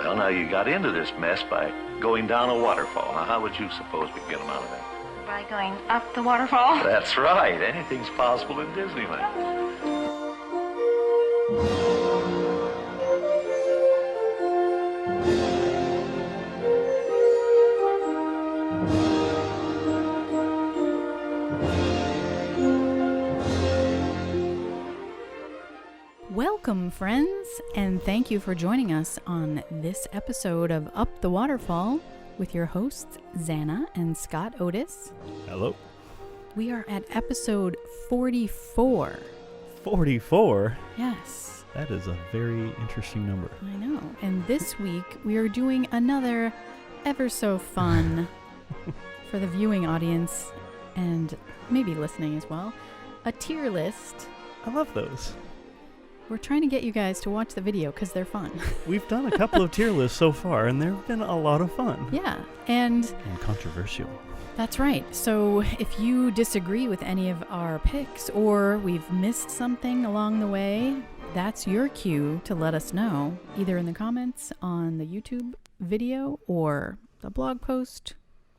Well, now you got into this mess by going down a waterfall. Now, how would you suppose we can get them out of there? By going up the waterfall? That's right. Anything's possible in Disneyland. Welcome, friends, and thank you for joining us on this episode of Up the Waterfall with your hosts, Zanna and Scott Otis. Hello. We are at episode 44. 44? Yes. That is a very interesting number. I know. And this week, we are doing another ever so fun, for the viewing audience, and maybe listening as well, a tier list. I love those. We're trying to get you guys to watch the video because they're fun. We've done a couple of tier lists so far, and they've been a lot of fun. Yeah, and controversial. That's right. So if you disagree with any of our picks, or we've missed something along the way, that's your cue to let us know, either in the comments on the YouTube video or the blog post.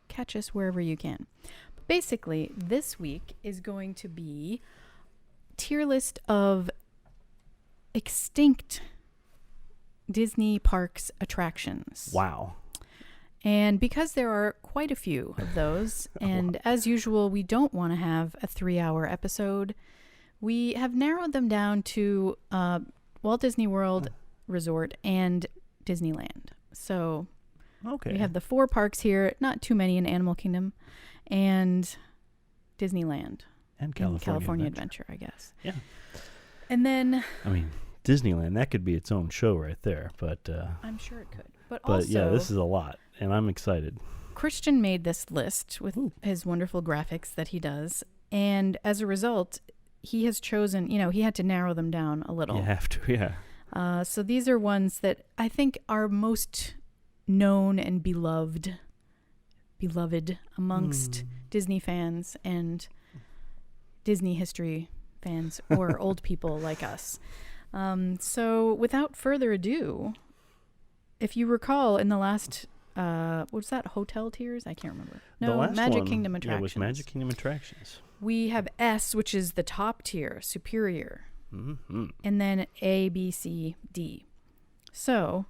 Catch us wherever you can. But basically, this week is going to be tier list of extinct Disney parks attractions. Wow. And because there are quite a few of those, and as usual, we don't want to have a 3-hour episode, we have narrowed them down to Walt Disney World Resort and Disneyland. So we have the 4 parks here, not too many in Animal Kingdom, and Disneyland. And California Adventure, I guess. Yeah. And then... I mean, Disneyland, that could be its own show right there, but... I'm sure it could. But also, yeah, this is a lot, and I'm excited. Christian made this list with his wonderful graphics that he does, and as a result, he has chosen, he had to narrow them down a little. You have to, yeah. So these are ones that I think are most known and beloved amongst Disney fans and Disney history fans, or old people like us. So without further ado, if you recall in the last, what was that, hotel tiers? I can't remember. No, Magic Kingdom Attractions. Yeah, it was Magic Kingdom Attractions. We have S, which is the top tier, superior. Mm-hmm. And then A, B, C, D. So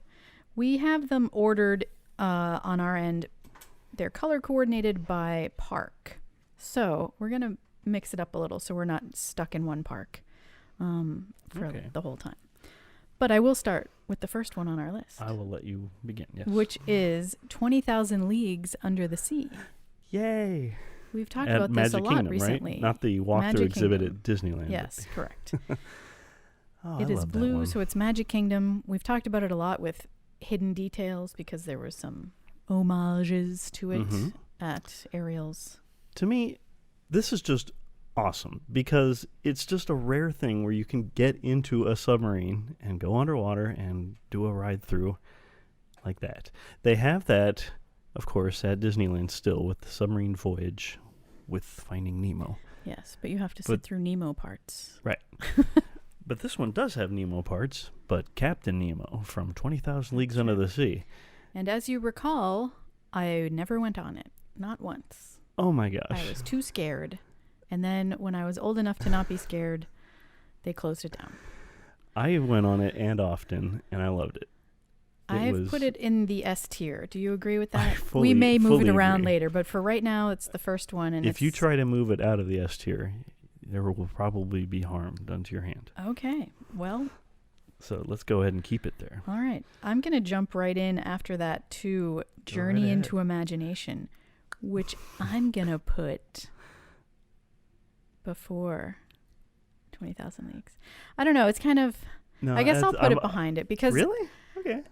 we have them ordered on our end. They're color coordinated by park. So we're going to mix it up a little so we're not stuck in one park for the whole time. But I will start with the first one on our list. I will let you begin, yes. Which is 20,000 Leagues Under the Sea. Yay. We've talked about this a lot recently. Right? Not the walkthrough exhibit at Disneyland. Yes, correct. It is blue, so it's Magic Kingdom. We've talked about it a lot with hidden details because there were some homages to it at Ariel's. To me, this is just awesome because it's just a rare thing where you can get into a submarine and go underwater and do a ride through like that. They have that, of course, at Disneyland still with the submarine voyage with Finding Nemo. Yes, but you have to sit through Nemo parts. Right. But this one does have Nemo parts, but Captain Nemo from 20,000 Leagues Under the Sea. And as you recall, I never went on it. Not once. Oh my gosh. I was too scared. And then when I was old enough to not be scared, they closed it down. I went on it and often, and I loved it. I've put it in the S tier. Do you agree with that? We may move it around agree. later, but for right now, it's the first one. And if you try to move it out of the S tier, there will probably be harm done to your hand. Okay. Well. So let's go ahead and keep it there. All right. I'm going to jump right in after that to Journey into Imagination, which I'm going to put before 20,000 Leagues. I don't know. It's kind of... No, I guess I'll put it behind it because... Really? Okay.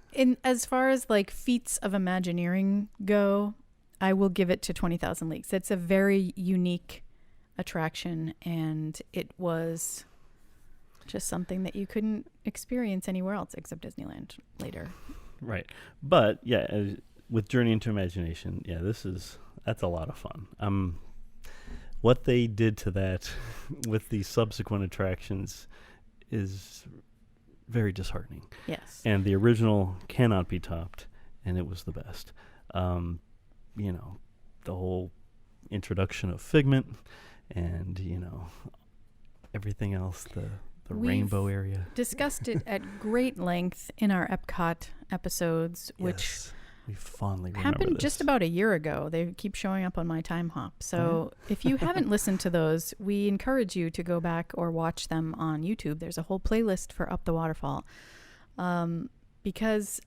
As far as like feats of Imagineering go, I will give it to 20,000 Leagues. It's a very unique attraction, and it was just something that you couldn't experience anywhere else except Disneyland later. Right. But yeah, with Journey into Imagination, yeah, that's a lot of fun. What they did to that with the subsequent attractions is very disheartening. Yes. And the original cannot be topped, and it was the best. You know, the whole introduction of Figment and, you know, everything else, the We've rainbow area. Discussed it at great length in our Epcot episodes, which Yes, we fondly remember happened this. just about a year ago. They keep showing up on my time hop. So if you haven't listened to those, we encourage you to go back or watch them on YouTube. There's a whole playlist for Up the Waterfall. Because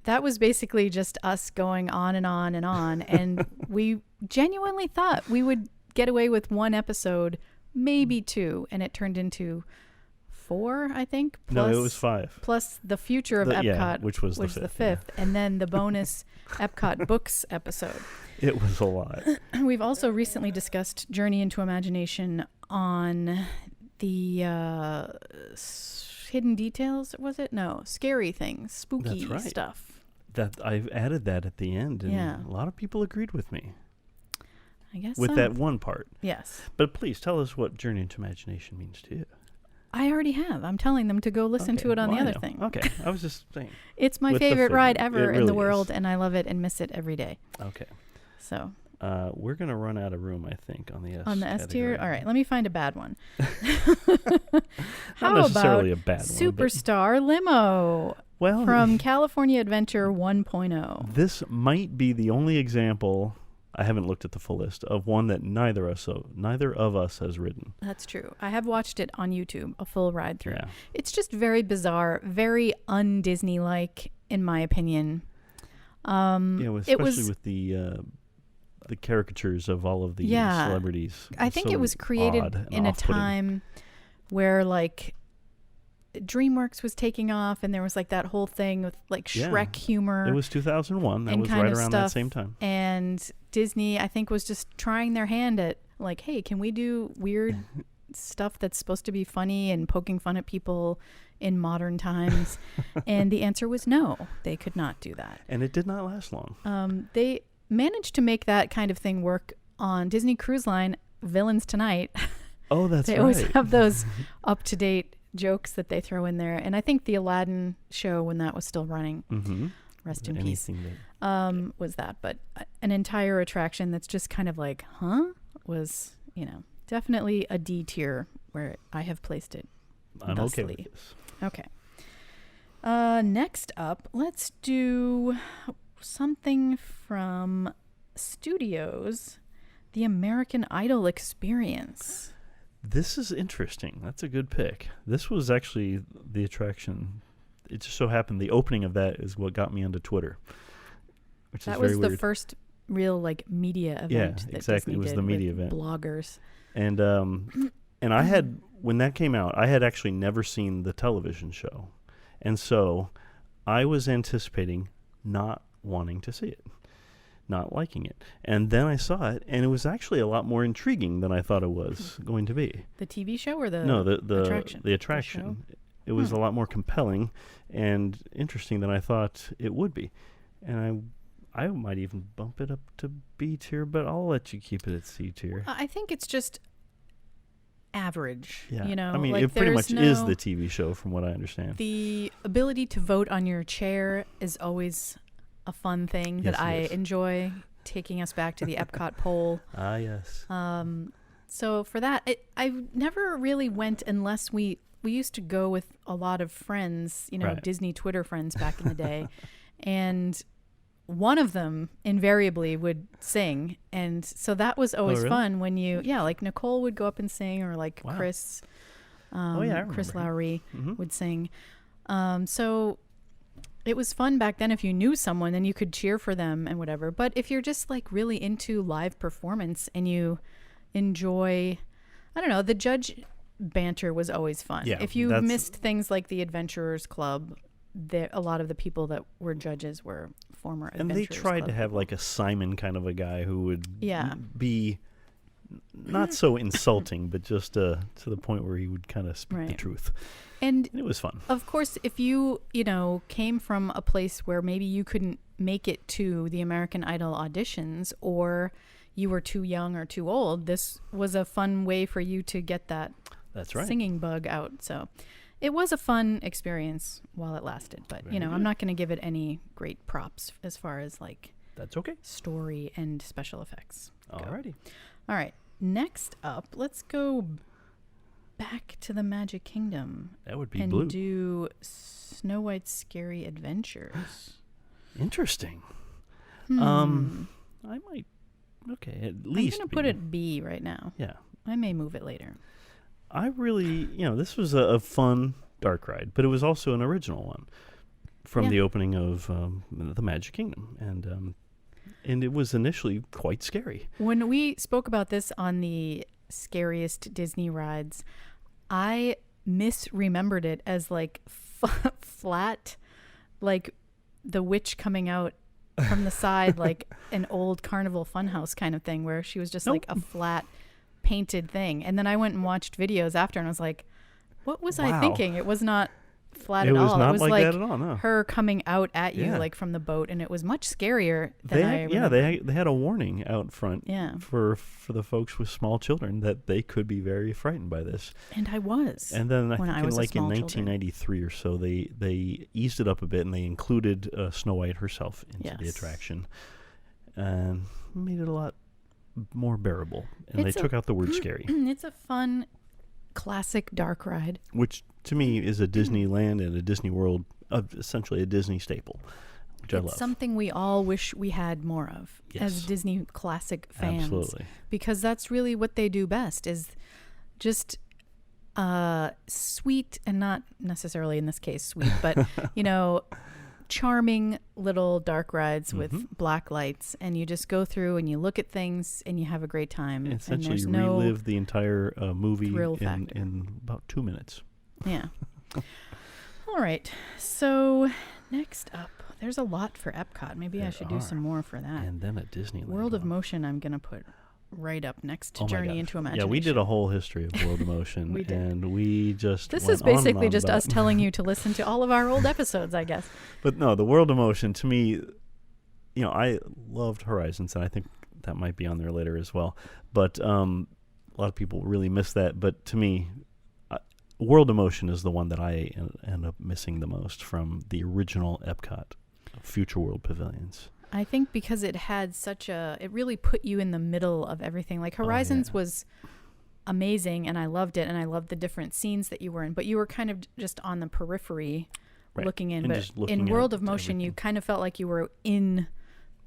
that was basically just us going on and on and on. And we genuinely thought we would get away with one episode, maybe two. And it turned into 4, I think. No, it was 5. Plus the future of Epcot, which was the fifth. And then the bonus Epcot Books episode. It was a lot. We've also recently discussed Journey into Imagination on the Hidden Details, was it? No, Scary Things, spooky That's right. stuff. That I've added that at the end, and Yeah. a lot of people agreed with me I guess with so. that one part. Yes. But please tell us what Journey into Imagination means to you. I already have. I'm telling them to go listen to it on Well, the I other know. thing. Okay, I was just saying. It's my With the favorite ride Figment. ever It in the really world, is. and I love it and miss it every day. Okay. So We're going to run out of room, I think, on the S on the S tier? category. All right, let me find a bad one. Not How necessarily about a bad one. but- Superstar Limo Well, from California Adventure 1.0? this might be the only example, I haven't looked at the full list, of one that neither of us has ridden. That's true. I have watched it on YouTube, a full ride through. Yeah. It's just very bizarre, very un-Disney-like, in my opinion. Especially it was, with the caricatures of all of the Yeah. celebrities. I It's think so it was created odd and in a off-putting. time where, like, DreamWorks was taking off, and there was, like, that whole thing with, like, Yeah. Shrek humor. It was 2001. That and was kind right of around stuff. that same time. And Disney, I think, was just trying their hand at, like, hey, can we do weird stuff that's supposed to be funny and poking fun at people in modern times? And the answer was no, they could not do that. And it did not last long. They managed to make that kind of thing work on Disney Cruise Line Villains Tonight. Oh, that's They right. always have those up-to-date jokes that they throw in there. And I think the Aladdin show, when that was still running, Mm-hmm. rest in peace, Anything that was that. But an entire attraction that's just kind of like, was, definitely a D tier where I have placed it. I'm okay with thusly. this. Okay. Next up, let's do something from Studios, the American Idol Experience. This is interesting. That's a good pick. This was actually the attraction. It just so happened the opening of that is what got me onto Twitter, which That is very was the weird. first real, like, media event. Yeah, that exactly. Disney It was did the media with event. bloggers. And I had, when that came out, I had actually never seen the television show. And so I was anticipating not wanting to see it, not liking it. And then I saw it, and it was actually a lot more intriguing than I thought it was going to be. The TV show or the No, attraction? the attraction. It was a lot more compelling and interesting than I thought it would be. And I might even bump it up to B tier, but I'll let you keep it at C tier. I think it's just average. Yeah. You know, I mean, like, it pretty there's much is no- the TV show from what I understand. The ability to vote on your chair is always a fun thing Yes, that it I is. enjoy, taking us back to the Epcot poll. Ah, yes. So for that, I never really went unless we used to go with a lot of friends, Right. Disney Twitter friends back in the day. And one of them invariably would sing. And so that was always really? fun when like Nicole would go up and sing, or like Wow. Chris, I Chris remember. Lowry Mhm. would sing. So it was fun back then. If you knew someone, then you could cheer for them and whatever. But if you're just, like, really into live performance and you enjoy, I don't know, the judge banter was always fun. Yeah, if you that's- missed things like the Adventurers Club, a lot of the people that were judges were former And Adventurers they tried Club to have people. like a Simon kind of a guy who would Yeah. be not so insulting, but just to the point where he would kind of speak the Right. truth. And And it was fun. of course, if you came from a place where maybe you couldn't make it to the American Idol auditions, or you were too young or too old, this was a fun way for you to get that That's right. singing bug out. So It was a fun experience while it lasted, but Very I'm good. not going to give it any great props as far as like That's okay. story and special effects go. Alrighty. All right. Next up, let's go back to the Magic Kingdom That would be and blue. do Snow White's Scary Adventures. Interesting. Hmm. I might. Okay, at I'm least. going to put it B right now. Yeah. I may move it later. I really, this was a fun dark ride, but it was also an original one from the opening of the Magic Kingdom, and it was initially quite scary. When we spoke about this on the scariest Disney rides, I misremembered it as like flat, like the witch coming out from the side, like an old Carnival Funhouse kind of thing, where she was just like a flat painted thing. And then I went and watched videos after, and I was like, what was I thinking? It was not flat at all. It was not it was like that at all, no. her coming out at you like from the boat, and it was much scarier than I remember. They had a warning out front for the folks with small children that they could be very frightened by this. And I was. And then I think in 1993 or so they eased it up a bit, and they included Snow White herself into the attraction and made it a lot more bearable. And they took out the word scary. It's a fun classic dark ride, which to me is a Disneyland and a Disney World, essentially a Disney staple, which I love. It's something we all wish we had more of as Disney classic fans. Absolutely. Because that's really what they do best, is just sweet, and not necessarily in this case sweet, but charming little dark rides with black lights, and you just go through and you look at things and you have a great time. And essentially, and you relive the entire movie in about 2 minutes. Yeah. All right. So next up, there's a lot for Epcot. Maybe I should do some more for that. And then at Disneyland. World of Motion, I'm going to put right up next to Journey into Imagination. Yeah, we did a whole history of World of Motion. We did. And we just This went is basically just about us telling you to listen to all of our old episodes, I guess. But no, the World of Motion, to me, I loved Horizons, and I think that might be on there later as well. But a lot of people really miss that. But to me, World of Motion is the one that I end up missing the most from the original Epcot Future World Pavilions. I think because it had it really put you in the middle of everything. Like Horizons was amazing, and I loved it, and I loved the different scenes that you were in, but you were kind of just on the periphery looking in. And but in World of Motion, you kind of felt like you were in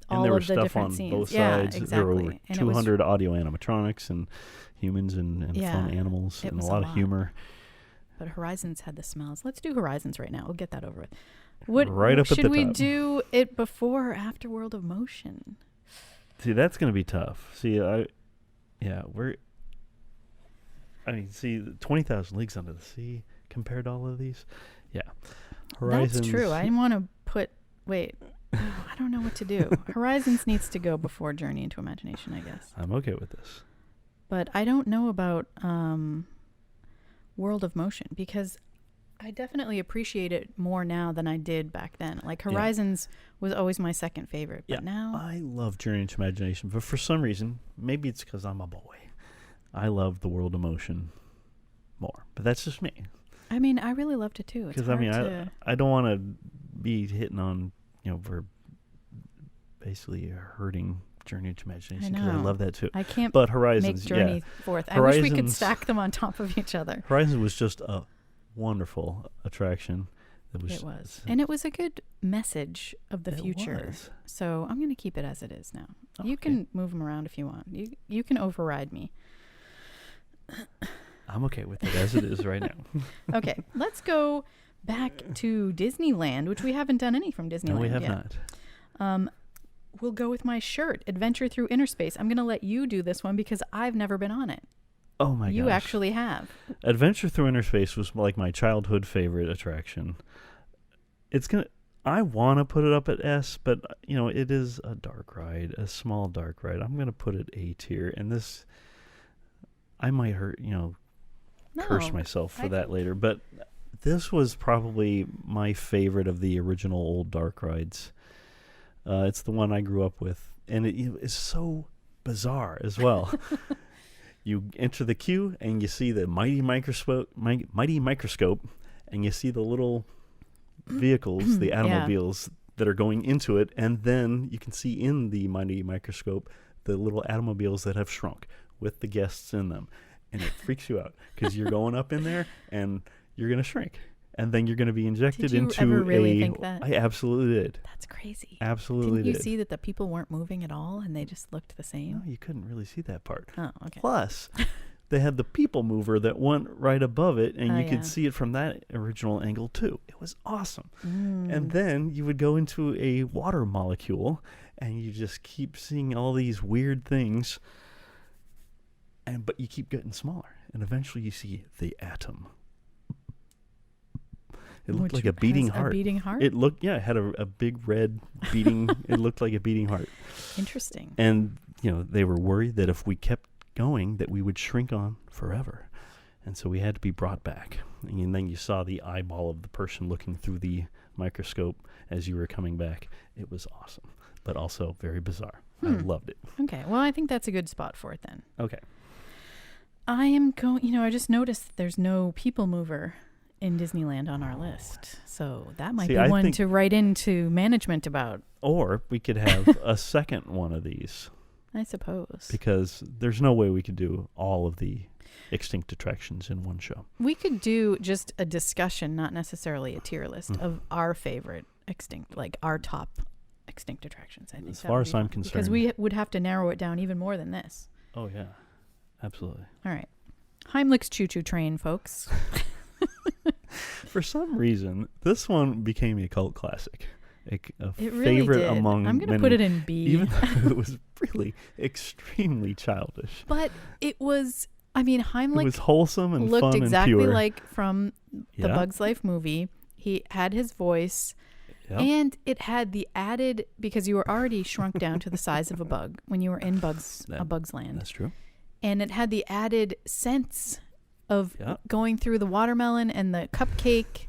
all of the different scenes. And there were stuff on both sides. Exactly. There were over 200 audio animatronics and humans and fun animals and a lot of humor. But Horizons had the smells. Let's do Horizons right now. We'll get that over with. Right up at the top. Should we do it before or after World of Motion? See, that's going to be tough. See, 20,000 Leagues Under the Sea compared to all of these. Yeah. Horizons. That's true. I want to put, I don't know what to do. Horizons needs to go before Journey into Imagination, I guess. I'm okay with this. But I don't know about World of Motion, because I definitely appreciate it more now than I did back then. Like Horizons was always my second favorite, but now I love Journey into Imagination, but for some reason, maybe it's because I'm a boy, I love the World of Motion more. But that's just me. I mean, I really loved it too. Because I don't want to be hitting on for basically hurting Journey into Imagination, because I love that too. I can't but Horizons, make Journey fourth. I Horizons, wish we could stack them on top of each other. Horizons was just a wonderful attraction. It was. And it was a good message of the future. So I'm going to keep it as it is now. Okay. You can move them around if you want. You can override me. I'm okay with it as it is right now. Okay, let's go back to Disneyland, which we haven't done any from Disneyland yet. No, we have not. We'll go with my shirt, Adventure Through Interspace. I'm going to let you do this one because I've never been on it. Oh my gosh. You actually have. Adventure Through Interspace was like my childhood favorite attraction. I want to put it up at S, but it is a dark ride, a small dark ride. I'm going to put it A tier, and this, I might curse myself for that later, but this was probably my favorite of the original old dark rides. It's the one I grew up with, and it is so bizarre as well. You enter the queue and you see the mighty microscope, and you see the little vehicles, the automobiles that are going into it, and then you can see in the mighty microscope the little automobiles that have shrunk with the guests in them. And it freaks you out because you're going up in there and you're going to shrink. And then you're going to be injected into Did you ever really think that? I absolutely did. That's crazy. Absolutely Didn't you did. see that the people weren't moving at all and they just looked the same? No, you couldn't really see that part. Oh, okay. Plus, they had the people mover that went right above it, and you could see it from that original angle too. It was awesome. And then you would go into a water molecule, and you just keep seeing all these weird things, but you keep getting smaller, and eventually you see the atom. It looked like a beating heart. A beating heart? It looked, it had a big red beating. It looked like a beating heart. Interesting. And, they were worried that if we kept going, that we would shrink on forever. And so we had to be brought back. And then you saw the eyeball of the person looking through the microscope as you were coming back. It was awesome, but also very bizarre. I loved it. Okay. Well, I think that's a good spot for it then. Okay. I am going, I just noticed that there's no people mover in Disneyland on our list. So that might be one to write into management about. Or we could have a second one of these. I suppose. Because there's no way we could do all of the extinct attractions in one show. We could do just a discussion, not necessarily a tier list, of our favorite extinct, like our top extinct attractions. I think as far as I'm concerned. Because we would have to narrow it down even more than this. Oh, yeah. Absolutely. All right. Heimlich's Choo Choo Train, folks. For some reason, this one became a cult classic. A it really favorite did. among I'm going to put it in B. Even though it was really extremely childish. But it was, Heimlich it was wholesome and looked fun exactly and pure. like from the Bugs Life movie. He had his voice, and it had the added, because you were already shrunk down to the size of a bug when you were in Bug's Land. That's true. And it had the added sense of going through the watermelon and the cupcake.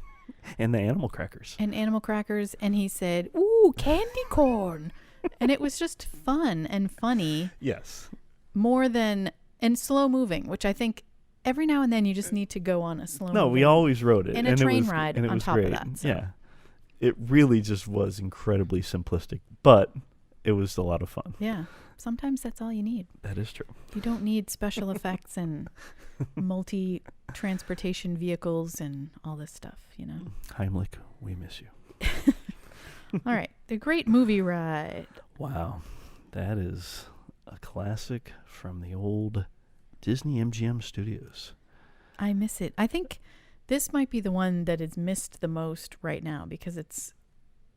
And the animal crackers. And he said, "Ooh, candy corn." And it was just fun and funny. Yes. More than, and slow moving, which I think every now and then you just need to go on a slow moving. No, we always rode it. And a train ride on top of that. So. Yeah. It really just was incredibly simplistic, but it was a lot of fun. Yeah. Sometimes that's all you need. That is true. You don't need special effects and multi-transportation vehicles and all this stuff, Heimlich, we miss you. All right. The Great Movie Ride. Wow. That is a classic from the old Disney MGM studios. I miss it. I think this might be the one that is missed the most right now because it's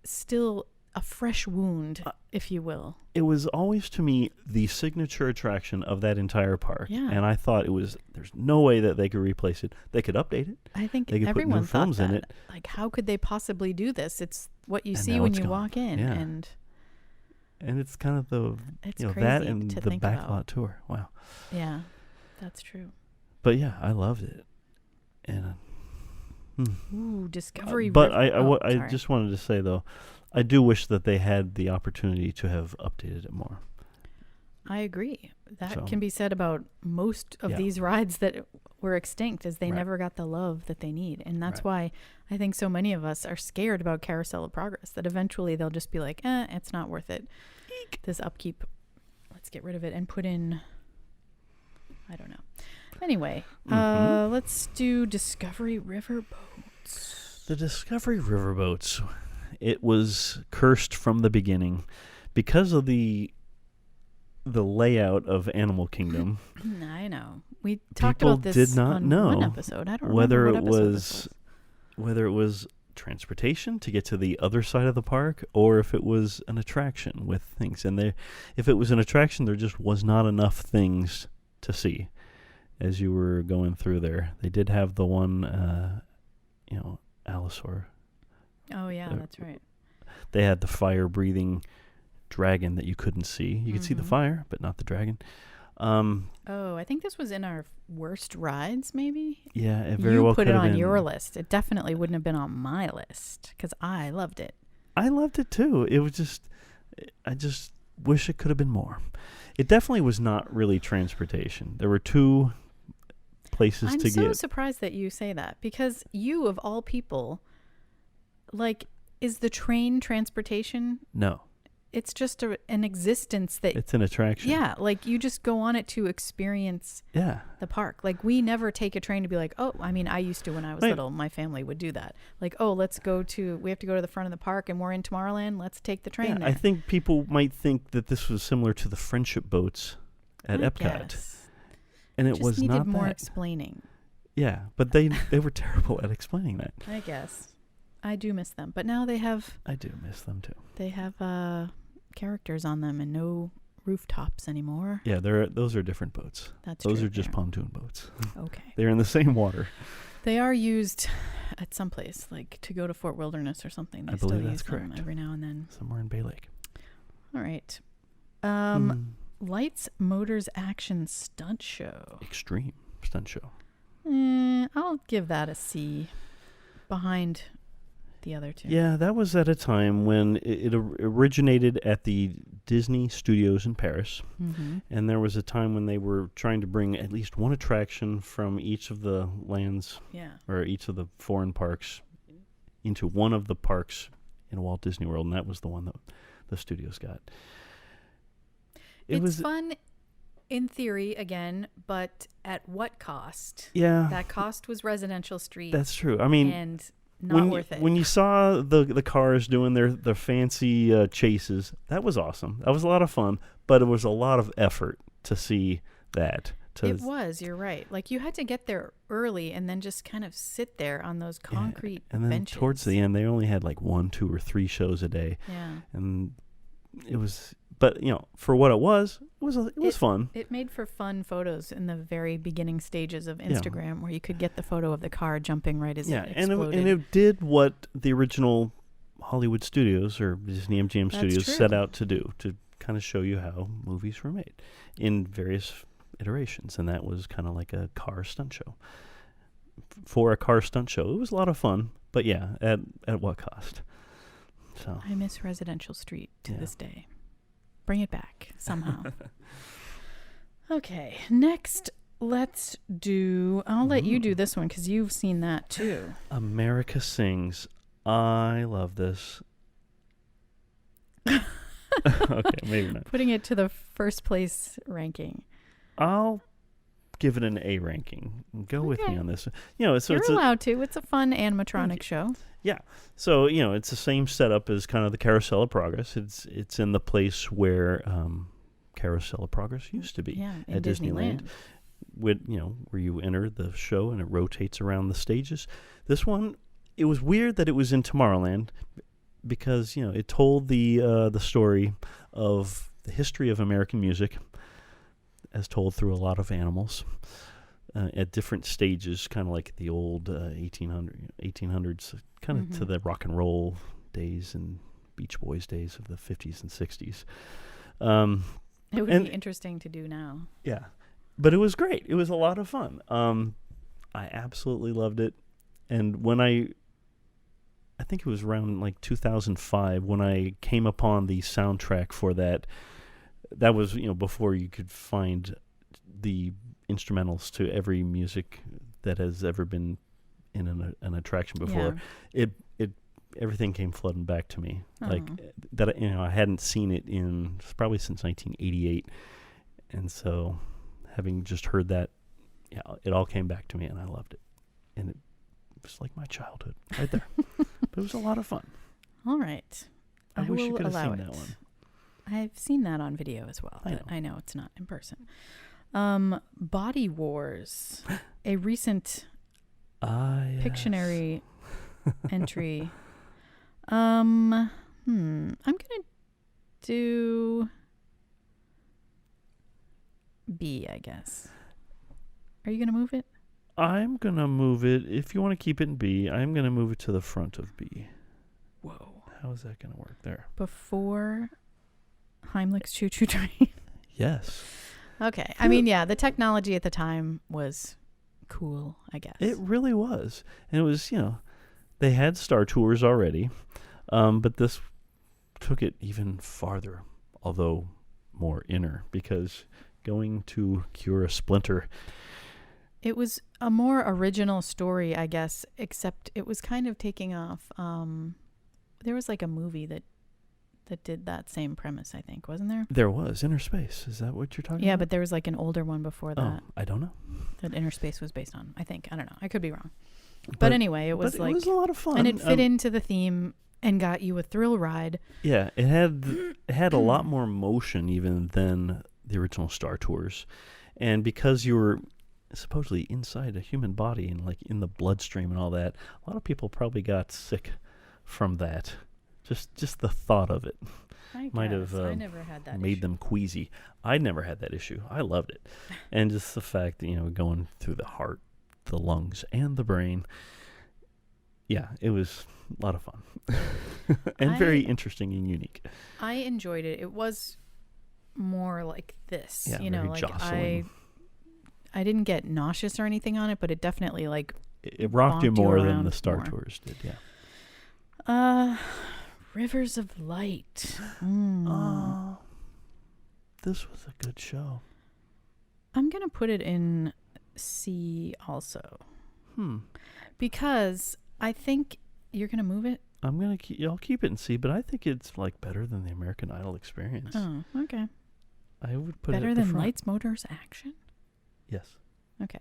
still a fresh wound, if you will. It was always, to me, the signature attraction of that entire park. Yeah. And I thought there's no way that they could replace it. They could update it. I think they could everyone put new films thought that. in it. Like, how could they possibly do this? It's what you see now when it's you gone. walk in. Yeah. And it's kind of the crazy that and to the think Backlot about. tour. Wow. Yeah, that's true. But yeah, I loved it. And Ooh, Discovery but River. I just wanted to say, though, I do wish that they had the opportunity to have updated it more. I agree. That can be said about most of these rides that were extinct, as they never got the love that they need. And that's why I think so many of us are scared about Carousel of Progress, that eventually they'll just be like, it's not worth it. This upkeep, let's get rid of it and put in, I don't know. Anyway, let's do Discovery Riverboats. The Discovery Riverboats, it was cursed from the beginning because of the layout of Animal Kingdom. I know. We talked about this did not on know one episode. I don't remember what episode this was. Whether it was transportation to get to the other side of the park, or if it was an attraction with things. And if it was an attraction, there just was not enough things to see as you were going through there. They did have the one, Allosaur. Oh, yeah, that's right. They had the fire-breathing dragon that you couldn't see. You could see the fire, but not the dragon. I think this was in our worst rides, maybe? Yeah, it very well could have been. You put it on your list. It definitely wouldn't have been on my list, because I loved it. I loved it, too. It was just, I just wish it could have been more. It definitely was not really transportation. There were two places to I'm so get. surprised that you say that, because you, of all people, like, is the train transportation? No. It's just an existence that... It's an attraction. Yeah, like, you just go on it to experience the park. Like, we never take a train to be like, oh, I mean, I used to when I was little. My family would do that. Like, oh, we have to go to the front of the park and we're in Tomorrowland. Let's take the train there. I think people might think that this was similar to the friendship boats at Epcot. Guess. And it was not that. Needed more explaining. Yeah, but they were terrible at explaining that. I guess. I do miss them. But now they have... I do miss them, too. They have... characters on them and no rooftops anymore. Yeah, those are different boats. Those are just pontoon boats. Okay. They're in the same water. They are used at some place, like to go to Fort Wilderness or something. They I believe that's correct. Them every now and then. Somewhere in Bay Lake. All right. Lights, Motors, Action Stunt Show. Extreme stunt show. I'll give that a C behind the other two. Yeah, that was at a time when it originated at the Disney Studios in Paris. Mm-hmm. And there was a time when they were trying to bring at least one attraction from each of the lands or each of the foreign parks into one of the parks in Walt Disney World, and that was the one that the studios got. It's fun in theory, again, but at what cost? Yeah. That cost was Residential Street. That's true. I mean... And... Not worth it. When you saw the cars doing their fancy chases, that was awesome. That was a lot of fun, but it was a lot of effort to see that. It was, you're right. Like, you had to get there early and then just kind of sit there on those concrete and then benches. Towards the end, they only had like 1, 2, or 3 shows a day. Yeah. And it was... But, for what it was fun. It made for fun photos in the very beginning stages of Instagram where you could get the photo of the car jumping right as it exploded. And it did what the original Hollywood studios or Disney MGM studios set out to do, to kind of show you how movies were made in various iterations. And that was kind of like a car stunt show. For a car stunt show, it was a lot of fun, but at what cost? So I miss Residential Street to this day. Bring it back somehow. Okay, next let's do... I'll let you do this one because you've seen that too. America Sings. I love this. Okay, maybe not. Putting it to the first place ranking. I'll give it an A ranking. Go with me on this. You're allowed to. It's a fun animatronic show. Yeah. So, it's the same setup as kind of the Carousel of Progress. It's in the place where Carousel of Progress used to be at Disneyland. Where you enter the show and it rotates around the stages. This one, it was weird that it was in Tomorrowland because, it told the story of the history of American music as told through a lot of animals. At different stages, kind of like the old 1800s, kind of to the rock and roll days and Beach Boys days of the 50s and 60s. It would be interesting to do now. Yeah, but it was great. It was a lot of fun. I absolutely loved it. And when I think it was around like 2005 when I came upon the soundtrack for that was, before you could find the instrumentals to every music that has ever been in an attraction before. It everything came flooding back to me. Like that, I hadn't seen it in probably since 1988, and so having just heard that, it all came back to me, and I loved it, and it was like my childhood right there. But it was a lot of fun. All right, I wish you could have seen that one. I've seen that on video as well. I know it's not in person. Body Wars, a recent Pictionary entry. I'm gonna do B, I guess. Are you gonna move it? I'm gonna move it. If you want to keep it in B, I'm gonna move it to the front of B. Whoa! How is that gonna work there? Before Heimlich's Choo Choo Train. Yes. Okay. I mean, the technology at the time was cool, I guess. It really was. And it was, they had Star Tours already, but this took it even farther, although more inner, because going to cure a splinter It was a more original story, I guess, except it was kind of taking off. There was like a movie that did that same premise, I think, wasn't there? There was Interspace. Is that what you're talking about? Yeah, but there was like an older one before that. Oh, I don't know. That Interspace was based on, I think. I don't know. I could be wrong. But anyway, it was like... It was a lot of fun. And it fit into the theme and got you a thrill ride. Yeah, it had a lot more motion even than the original Star Tours. And because you were supposedly inside a human body and like in the bloodstream and all that, a lot of people probably got sick from that. Just the thought of it might have I never had that made issue. them queasy. I never had that issue. I loved it. And just the fact that, going through the heart, the lungs, and the brain. Yeah, it was a lot of fun. And very interesting and unique. I enjoyed it. It was more like this. Yeah, very like jostling. I didn't get nauseous or anything on it, but it definitely like it rocked you bonked more than around the Star more. Tours did, yeah. Rivers of Light. This was a good show. I'm going to put it in C also. Because I think you're going to move it. I'll keep it in C, but I think it's like better than the American Idol experience. Oh, okay. I would put Better it at the than front. Lights, Motors, Action? Yes. Okay.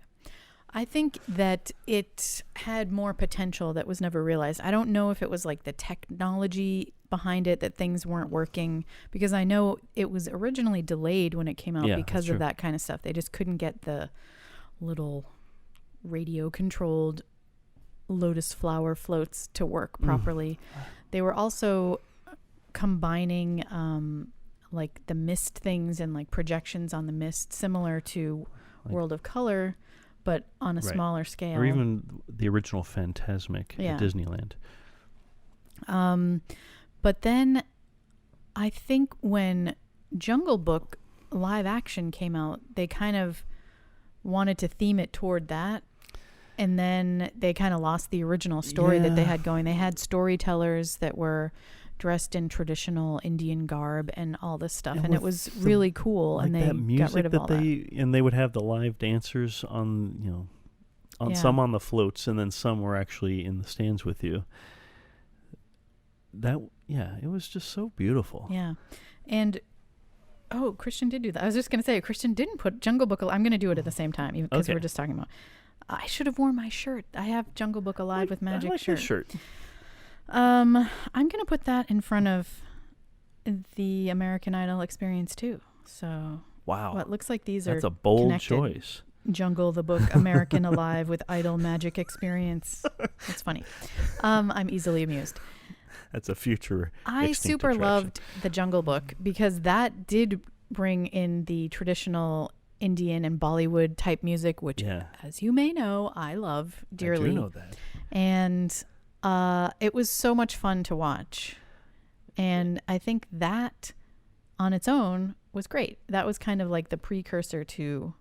I think that it had more potential that was never realized. I don't know if it was like the technology behind it, that things weren't working, because I know it was originally delayed when it came out because of that kind of stuff. They just couldn't get the little radio controlled lotus flower floats to work properly. They were also combining like the mist things and like projections on the mist, similar to World of Color, but on a smaller scale. Or even the original Fantasmic at Disneyland. But then I think when Jungle Book live action came out, they kind of wanted to theme it toward that. And then they kind of lost the original story that they had going. They had storytellers that were dressed in traditional Indian garb and all this stuff. And it was really cool. Like and they that music got rid of all that. And they would have the live dancers on, some on the floats, and then some were actually in the stands with you. It was just so beautiful. Yeah. And Christian did do that. I was just going to say, Christian didn't put Jungle Book. I'm going to do it at the same time, because we're just talking about. I should have worn my shirt. I have Jungle Book Alive with Magic I like shirt. this shirt. I'm going to put that in front of the American Idol experience too. So wow, it looks like that's a bold connected. choice. Jungle the Book, American Alive with Idol Magic experience. That's funny. I'm easily amused. That's a future. I super attraction. loved the Jungle Book because that did bring in the traditional Indian and Bollywood type music, which, as you may know, I love dearly. I do know that. And it was so much fun to watch. And I think that on its own was great. That was kind of like the precursor to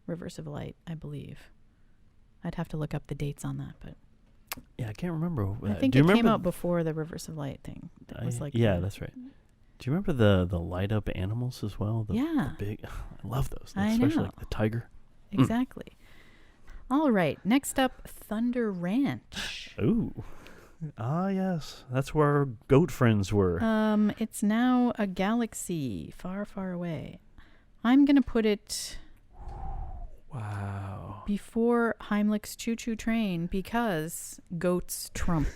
Rivers of Light, I believe. I'd have to look up the dates on that, but I can't remember. I think it came out before the Rivers of Light thing. That was like that's right. Do you remember the light up animals as well? The big, I love those. Especially like the tiger. Exactly. All right. Next up, Thunder Ranch. Ooh. Ah, yes. That's where our goat friends were. It's now a galaxy far, far away. I'm going to put it before Heimlich's Choo Choo Train because goats trump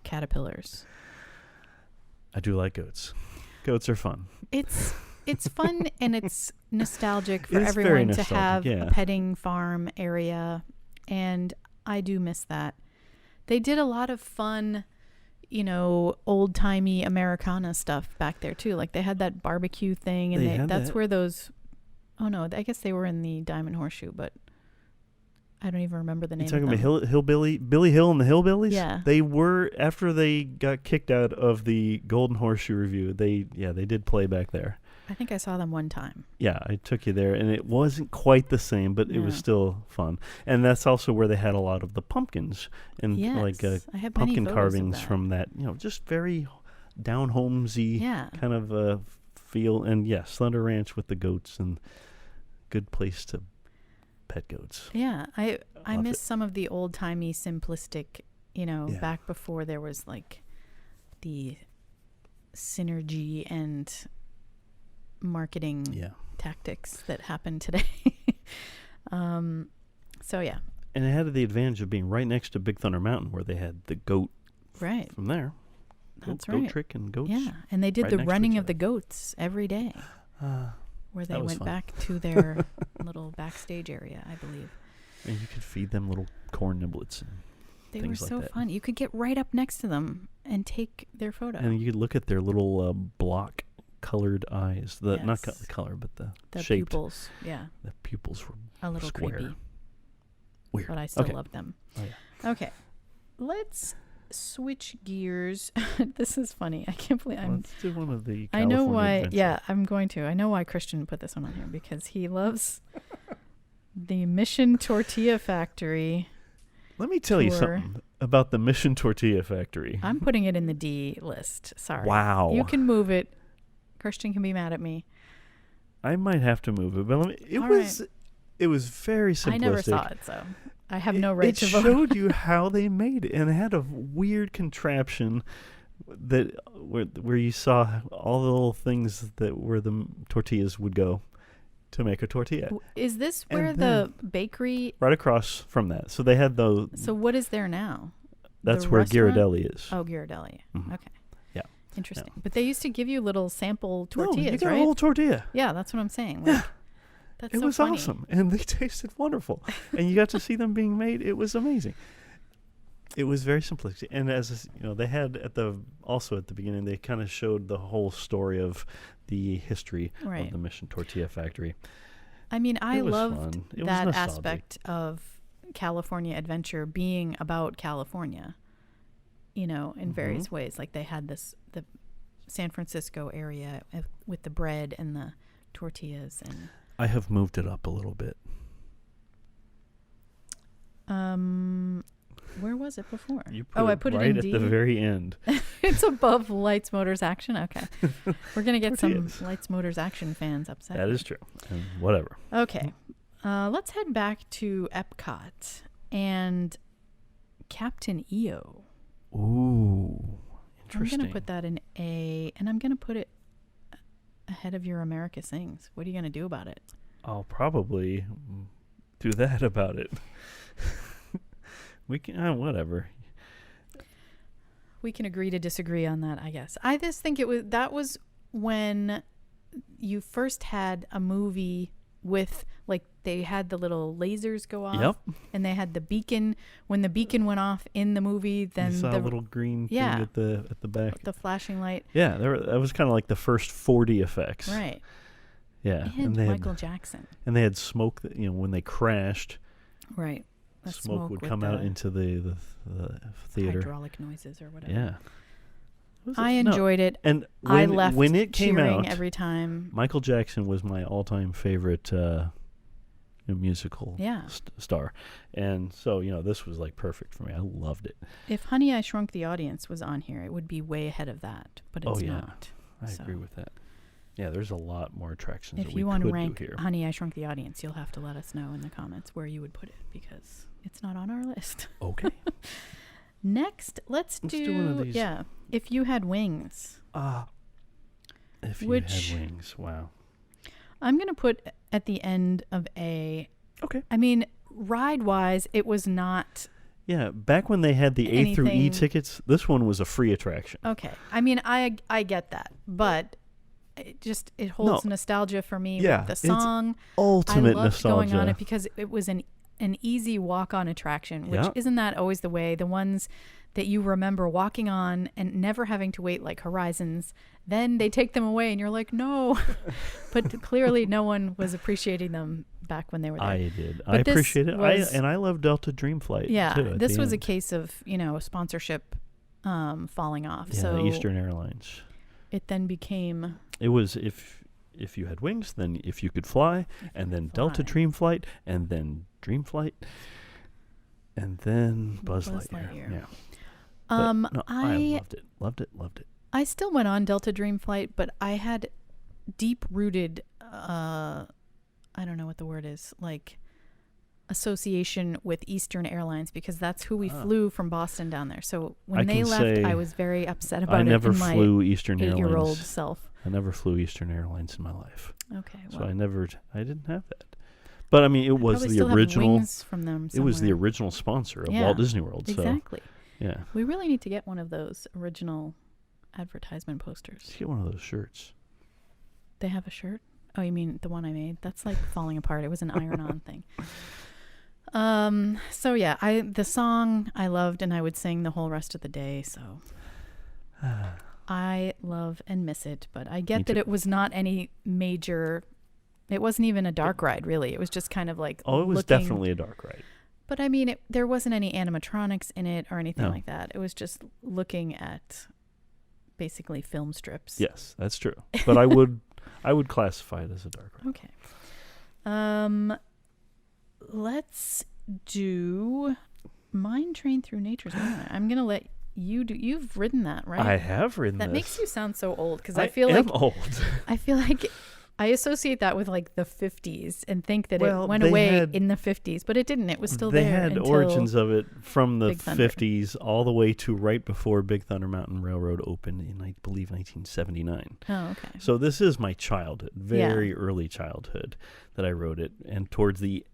caterpillars. I do like goats. Goats are fun. It's fun and it's nostalgic for It's very everyone to nostalgic, have a petting farm area, and I do miss that. They did a lot of fun, old-timey Americana stuff back there too. Like they had that barbecue thing, and that's where those. Oh no, I guess they were in the Diamond Horseshoe, but I don't even remember the name. You're talking of them. about Billy Hill and the Hillbillies? Yeah. They were, after they got kicked out of the Golden Horseshoe Review, they did play back there. I think I saw them one time. Yeah, I took you there, and it wasn't quite the same, but it was still fun. And that's also where they had a lot of the pumpkins and I have pumpkin many carvings of that. from that, just very down-homesy kind of feel. And yes, Thunder Ranch with the goats and good place to pet goats. Yeah, I Loved miss it. some of the old-timey simplistic, Yeah. back before there was like the synergy and marketing Yeah. tactics that happen today. So yeah, And it had the advantage of being right next to Big Thunder Mountain, where they had the goat right. from there. That's Goat right. trick and goats. Yeah, and they did right the next to running each of the other. goats every day, where they that was went fun. back to their little backstage area, I believe. And you could feed them little corn niblets. And They were things like so that. fun. You could get right up next to them and take their photo. And you could look at their little block-colored eyes. Not Yes. the color, but the the shape. pupils, yeah, The pupils were a little square. creepy, Weird. but I still Okay. love them. Oh, yeah. Okay, let's switch gears. This is funny. I can't believe Let's do one of the I know California why. Adventure. Yeah, I'm going to. I know why Christian put this one on here, because he loves the Mission Tortilla Factory. Let me tell you tour. something about the Mission Tortilla Factory. I'm putting it in the D list. Sorry. Wow. You can move it. Christian can be mad at me. I might have to move it, but All it was very simplistic. I never saw it, so I have no right to vote. It showed you how they made it, and it had a weird contraption that where you saw all the little things that where the tortillas would go to make a tortilla. Is this And where the bakery? Right across from that, so they had those. So what is there now? That's the where restaurant? Ghirardelli is. Oh, Ghirardelli. Mhm. Okay. Yeah. Interesting. But they used to give you little sample No, tortillas, you got right? a whole tortilla. Yeah, that's what I'm saying. Yeah. That's It so was funny. awesome, and they tasted wonderful, and you got to see them being made. It was amazing. It was very simplistic, and they had at the beginning, they kind of showed the whole story of the history Right. of the Mission Tortilla Factory. I mean, I It was loved fun. It was that nostalgic. aspect of California Adventure being about California, in various ways. Like they had the San Francisco area with the bread and the tortillas and I have moved it up a little bit. where was it before? You put I put it right in at D. the very end. It's above Lights, Motors, Action. Okay. We're going to get some Tortillas. Lights, Motors, Action fans upset. That is true. And whatever. Okay. Let's head back to Epcot and Captain EO. Ooh, I'm interesting. going to put that in A, and I'm going to put it ahead of your America Sings. What are you going to do about it? I'll probably do that about it. We can, whatever. We can agree to disagree on that, I guess. I just think that was when you first had a movie with, like, they had the little lasers go off. Yep. And they had the beacon. When the beacon went off in the movie, then You saw a little green thing Yeah. at the back. the flashing light. Yeah, that was kind of like the first 4D effects. Right. Yeah, And they Michael had, Jackson. and they had smoke that, when they crashed, Right. The smoke would with come out the into the theater. hydraulic noises or whatever. Yeah. I enjoyed it. And I left when it came cheering out, every time. Michael Jackson was my all-time favorite musical Yeah. star. And so, this was like perfect for me. I loved it. If Honey, I Shrunk the Audience was on here, it would be way ahead of that, but it's not. I So, agree with that. Yeah, there's a lot more attractions if that we you want could to rank do here. Honey, I Shrunk the Audience, you'll have to let us know in the comments where you would put it, because it's not on our list. Okay. Next, let's do one of these. Yeah. If You Had Wings. If you Which- had wings, wow. I'm going to put at the end of A. Okay. I mean, ride-wise, it was not... Yeah, back when they had the A through E Anything- tickets, this one was a free attraction. Okay. I mean, I get that, but it holds No. nostalgia for me Yeah, with the it's song. Ultimate I loved nostalgia. going on it because it was an easy walk-on attraction, which Yeah. isn't that always the way? The ones that you remember walking on and never having to wait, like Horizons, then they take them away and you're like, no. But clearly no one was appreciating them back when they were there. I did. But I this appreciate it. was- I love Delta Dream Flight. Yeah, too, at this the was a end. case of, sponsorship falling off. Yeah, So Eastern Airlines. it then became... It was if you had wings, then if you could fly, and then Delta fly. Dream Flight, and then Dream Flight, and then Buzz Buzz Lightyear. Lightyear. Yeah. But no, I loved it. I still went on Delta Dream Flight, but I had deep-rooted, I don't know what the word is, like association with Eastern Airlines because that's who we flew from Boston down there. So when I they can left, say I was very upset about I it. never in my flew Eastern 8-year-old Airlines. self. I never flew Eastern Airlines in my life. Okay, So well, I didn't have that. But I mean, it was probably the still have original. wings from them It was the somewhere. original sponsor of Yeah, Walt Disney World. Exactly. So yeah, We really need to get one of those original advertisement posters. let's get one of those shirts. They have a shirt? Oh, you mean the one I made? That's like falling apart. It was an iron-on thing. So yeah, the song I loved and I would sing the whole rest of the day, so I love and miss it, but I get that it was not any major, it wasn't even a dark ride really. It was just kind of like Oh, it was looking, definitely a dark ride. But I mean, there wasn't any animatronics in it or anything No. like that. It was just looking at basically film strips. Yes, that's true. But I would classify it as a dark ride. Okay. Let's do Mine Train Through Nature's Wonderland. I'm going to let you do. You've ridden that, right? I have ridden That this. makes you sound so old because I I feel am like old. I feel like I associate that with like the 50s and think that Well, it went they away had- in the 50s, but it didn't. It was still They there had until origins of it from the Big Thunder. 50s all the way to right before Big Thunder Mountain Railroad opened in, I believe, 1979. Oh, okay. So this is my childhood, very early childhood that I rode it, and towards the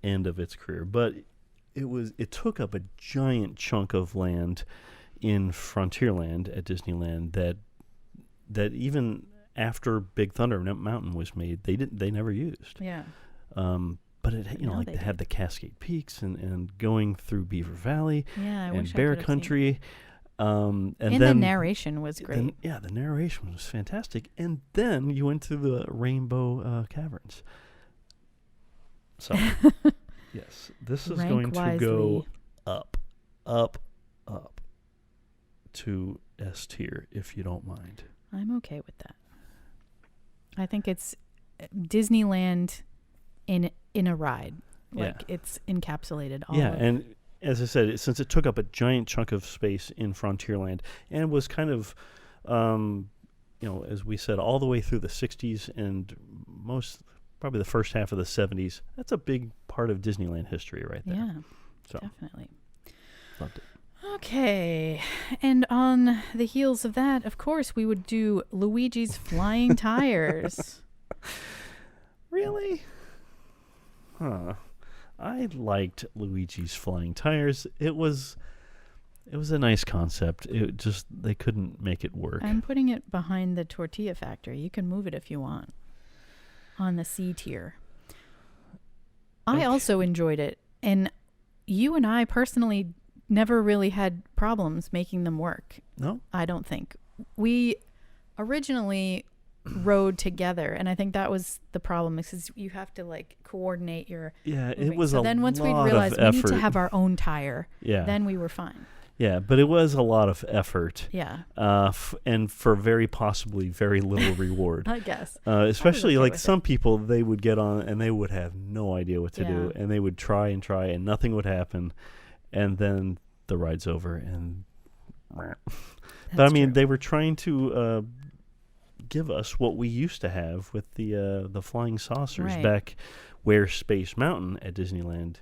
end of its career. But it took up a giant chunk of land in Frontierland at Disneyland that even after Big Thunder Mountain was made, they never used. Yeah. But it Now like they they had the Cascade Peaks and going through Beaver Valley Yeah, I and wish I Bear could have seen it. Country. And And then the narration was great. the narration was fantastic. And then you went to the Rainbow Caverns. So, yes, this is Rank going to go wisely. up, up, up to S tier, if you don't mind. I'm okay with that. I think it's Disneyland in a ride. Like it's encapsulated all of and as I said, since it took up a giant chunk of space in Frontierland and was kind of, as we said, all the way through the 60s and probably the first half of the 70s, that's a big part of Disneyland history right there. Yeah, So, definitely. loved it. Okay, and on the heels of that, of course, we would do Luigi's Flying Tires. Really? Huh. I liked Luigi's Flying Tires. It was a nice concept. It just, they couldn't make it work. I'm putting it behind the Tortilla Factory. You can move it if you want. On the C tier. I Okay. also enjoyed it, and you and I personally never really had problems making them work. No? I don't think. We originally rode together, and I think that was the problem, because you have to like coordinate your Yeah, moving. it was so a then once we lot realized of we need effort. to have our own tire, Yeah. then we were fine. Yeah, but it was a lot of effort. Yeah, And for very possibly very little reward. I guess. Especially okay like with some people, they would get on and they would have no idea what to do, Yeah. and they would try and nothing would happen, and then the ride's over and. But I That's mean, true. they were trying to give us what we used to have with the flying saucers Right. back where Space Mountain at Disneyland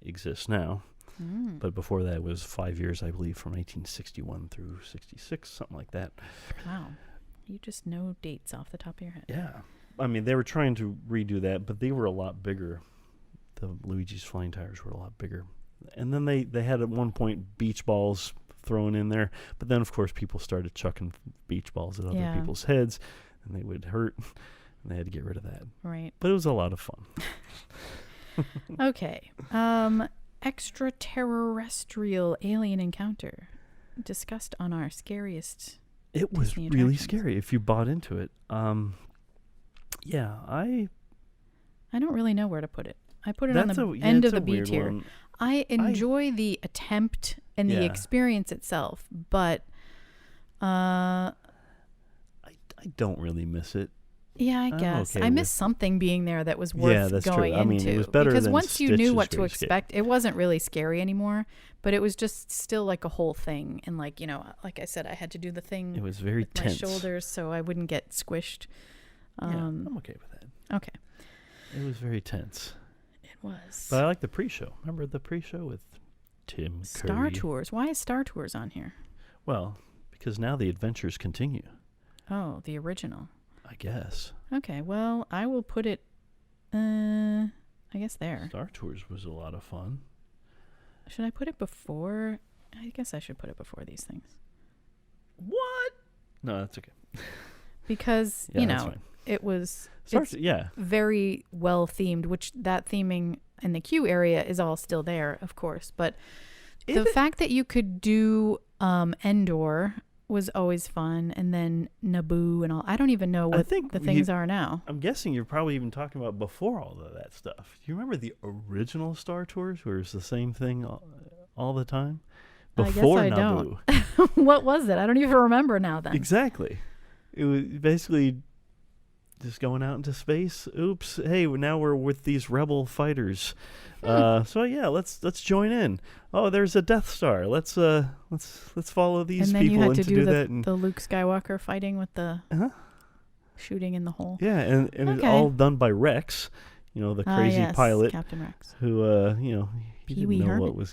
exists now. Mm. But before that, it was 5 years, I believe, from 1861 through 66, something like that. Wow. You just know dates off the top of your head. Yeah. I mean, they were trying to redo that, but they were a lot bigger. The Luigi's Flying Tires were a lot bigger. And then they had at one point beach balls thrown in there. But then, of course, people started chucking beach balls at other Yeah. people's heads, and they would hurt. And they had to get rid of that. Right. But it was a lot of fun. Okay. Extraterrestrial alien encounter discussed on our scariest. It was Disney really attractions. scary if you bought into it. Yeah, I don't really know where to put it. I put it on that's the a, yeah, end it's of a the B weird tier. one. I enjoy the attempt and the Yeah. experience itself, but I don't really miss it. yeah, I I'm guess okay I with- miss something being there that was worth Yeah, that's true. going I mean, into. it was better because than once you Stitch knew is what to very scary. expect, it wasn't really scary anymore. But it was just still like a whole thing, and like like I said, I had to do the thing It was very with my tense. shoulders so I wouldn't get squished. Yeah, I'm okay with that. Okay. It was very tense. It It was. But I like the pre-show. Remember the pre-show with Tim Star Curry? Tours. Why is Star Tours on here? Well, because now the adventures continue. Oh, the original. I guess. Okay, well, I will put it, I guess there. Star Tours was a lot of fun. Should I put it before? I guess I should put it before these things. What? No, that's okay. Because, Yeah, you that's know, fine. it was Yeah. very well themed, which that theming in the queue area is all still there, of course. But the fact that you could do Endor was always fun, and then Naboo and all. I don't even know what the things are now. I'm guessing you're probably even talking about before all of that stuff. Do you remember the original Star Tours where it was the same thing all the time? Before I guess I Naboo. don't. What was it? I don't even remember now then. Exactly. It was basically just going out into space. Oops. Hey, now we're with these rebel fighters. So yeah, let's join in. Oh, there's a Death Star. Let's follow these people. And then you had to do that. the Luke Skywalker fighting with the shooting in the hole. Yeah, and it's all done by Rex, the crazy pilot, Captain Rex, who he Pee-wee didn't know Herman.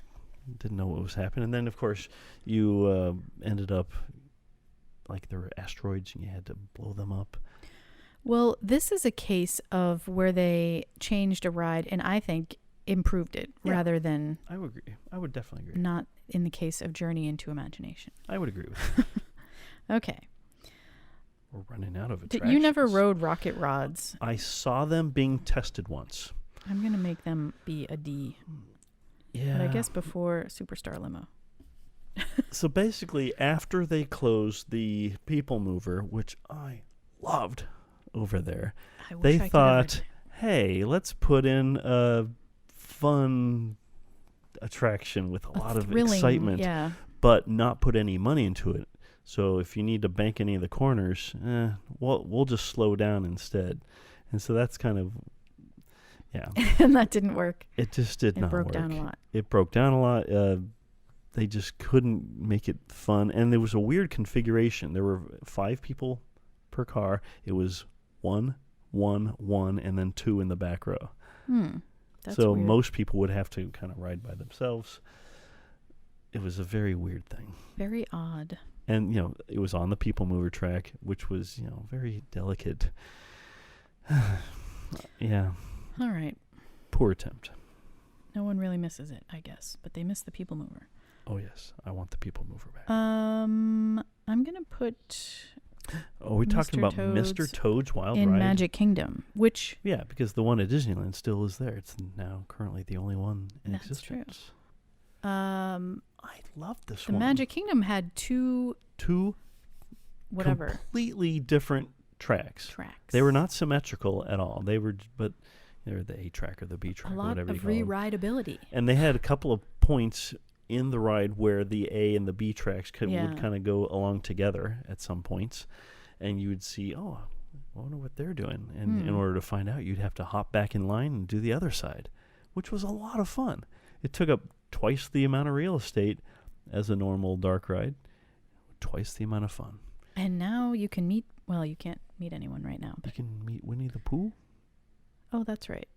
didn't know what was happening. And then of course you ended up like there were asteroids and you had to blow them up. Well, this is a case of where they changed a ride and I think improved it rather than... I would agree. I would definitely agree. Not in the case of Journey into Imagination. I would agree with that. Okay. We're running out of attractions. You never rode rocket rods. I saw them being tested once. I'm going to make them be a D. Yeah. But I guess before Superstar Limo. So basically, after they closed the People Mover, which I loved over there, they thought, hey, let's put in a fun attraction with a lot of excitement, but not put any money into it. So if you need to bank any of the corners, we'll just slow down instead. And so that's kind of, And that didn't work. It just did not work. It broke down a lot. It broke down a lot. They just couldn't make it fun. And there was a weird configuration. There were 5 people per car. It was 1, 1, 1, and then 2 in the back row. That's so weird. Most people would have to kind of ride by themselves. It was a very weird thing. Very odd. And, it was on the People Mover track, which was, very delicate. Yeah. All right. Poor attempt. No one really misses it, I guess. But they miss the People Mover. Oh, yes. I want the People Mover back. I'm going to put... Oh, we're talking about Mr. Toad's Wild Ride? In Magic Kingdom, which... Yeah, because the one at Disneyland still is there. It's now currently the only one in existence. True. I love this one. The Magic Kingdom had two completely different tracks. They were not symmetrical at all. They were the A track or the B track, a lot whatever of you call them. re-rideability. And they had a couple of points in the ride where the A and the B tracks would kind of go along together at some points, and you would see, I wonder what they're doing. And in order to find out, you'd have to hop back in line and do the other side, which was a lot of fun. It took up twice the amount of real estate as a normal dark ride, twice the amount of fun. And now you can meet, you can't meet anyone right now. But you can meet Winnie the Pooh? Oh, that's right.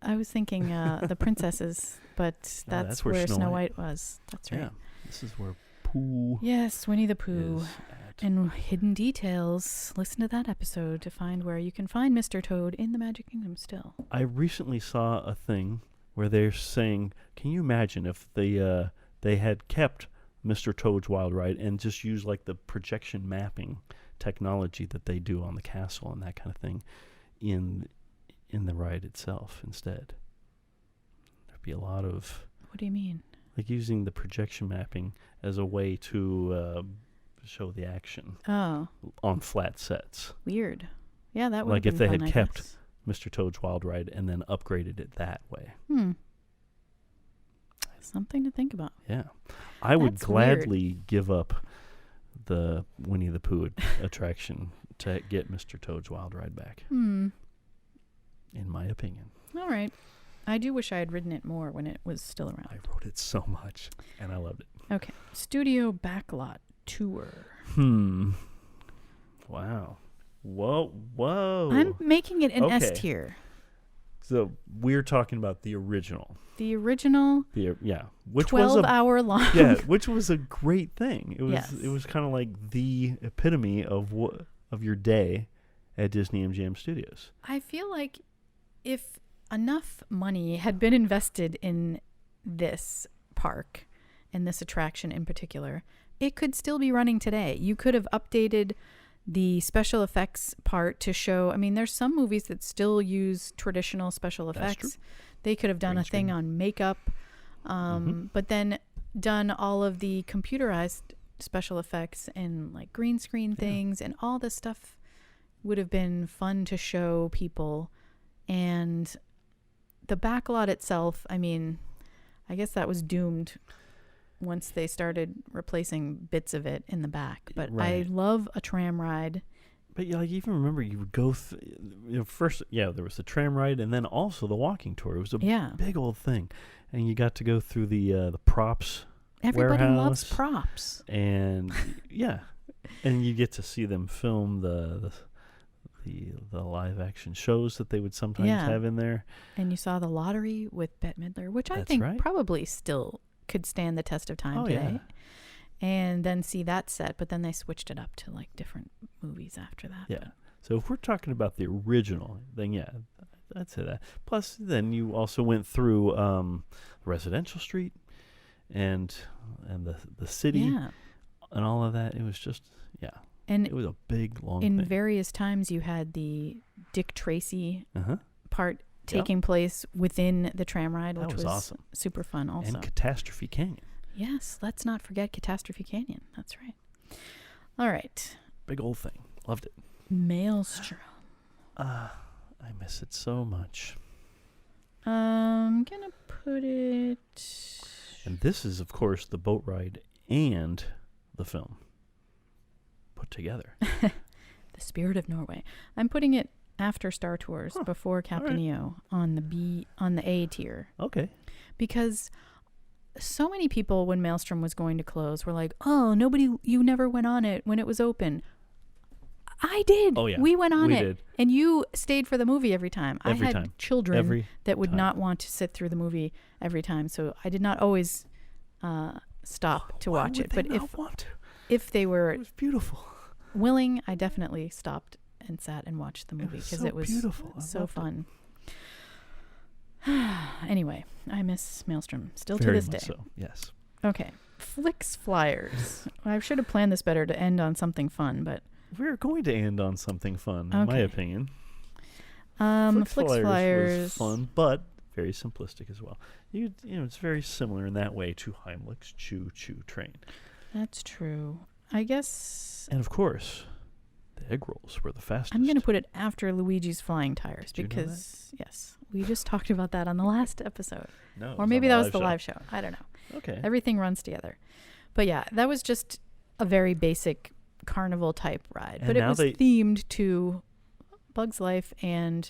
I was thinking the princesses, but that's where Snow White was. That's right. Yeah, this is where Pooh. Yes, Winnie the Pooh. And Hidden Details. Listen to that episode to find where you can find Mr. Toad in the Magic Kingdom still. I recently saw a thing where they're saying, can you imagine if they had kept Mr. Toad's Wild Ride and just used like the projection mapping technology that they do on the castle and that kind of thing in the ride itself instead. There'd be a lot of... What do you mean? Like using the projection mapping as a way to show the action on flat sets. Weird. Yeah, that would like have been if they fun, had kept guess. Mr. Toad's Wild Ride and then upgraded it that way. Something to think about. Yeah. I would gladly give up the Winnie the Pooh attraction to get Mr. Toad's Wild Ride back. In my opinion. All right. I do wish I had ridden it more when it was still around. I rode it so much, and I loved it. Okay. Studio Backlot Tour. Wow. Whoa. I'm making it an S tier. So we're talking about the original. The original. Which 12-hour long. Yeah, which was a great thing. It was. Yes. It was kind of like the epitome of your day at Disney MGM Studios. I feel like if enough money had been invested in this park and this attraction in particular, it could still be running today. You could have updated the special effects part to show, I mean, there's some movies that still use traditional special effects. They could have done a thing on makeup, but then done all of the computerized special effects and like green screen things, and all this stuff would have been fun to show people. And the backlot itself, I mean, I guess that was doomed once they started replacing bits of it in the back. But I love a tram ride. But even remember, you would go first. Yeah, there was the tram ride, and then also the walking tour. It was a big old thing, and you got to go through the props. Everybody warehouse, loves props, and and you get to see them film the live action shows that they would sometimes have in there. And you saw the lottery with Bette Midler, which I think probably still could stand the test of time today. And then see that set, but then they switched it up to like different movies after that. Yeah. So if we're talking about the original, then I'd say that. Plus, then you also went through Residential Street and the city and all of that. It was just and it was a big long thing. Various times you had the Dick Tracy part taking place within the tram ride, which was awesome. Super fun also. And Catastrophe Canyon. Yes, let's not forget Catastrophe Canyon. That's right. All right. Big old thing. Loved it. Maelstrom. I miss it so much. I'm going to put it... And this is, of course, the boat ride and the film put together. The Spirit of Norway. I'm putting it after Star Tours, before Captain EO, on the A tier. Okay. Because... so many people, when Maelstrom was going to close, were like, "Oh, you never went on it when it was open." I did. Oh yeah, we went on it, did. And you stayed for the movie every time. I had children that would not want to sit through the movie every time, so I did not always stop to watch it. But if they were, it was beautiful, willing, I definitely stopped and sat and watched the movie because it was beautiful, so fun. Anyway, I miss Maelstrom still Very to this day. So, yes. Okay. Flix Flyers. I should have planned this better to end on something fun, but we're going to end on something fun, in my opinion. Flix Flyers was fun, but very simplistic as well. You know, it's very similar in that way to Heimlich's Choo train. That's true. I guess. And of course, the egg rolls were the fastest. I'm going to put it after Luigi's Flying Tires because, yes, we just talked about that on the last episode. No, or maybe that was the live show. I don't know. Okay. Everything runs together. But yeah, that was just a very basic carnival type ride. And but it was themed to Bug's life and,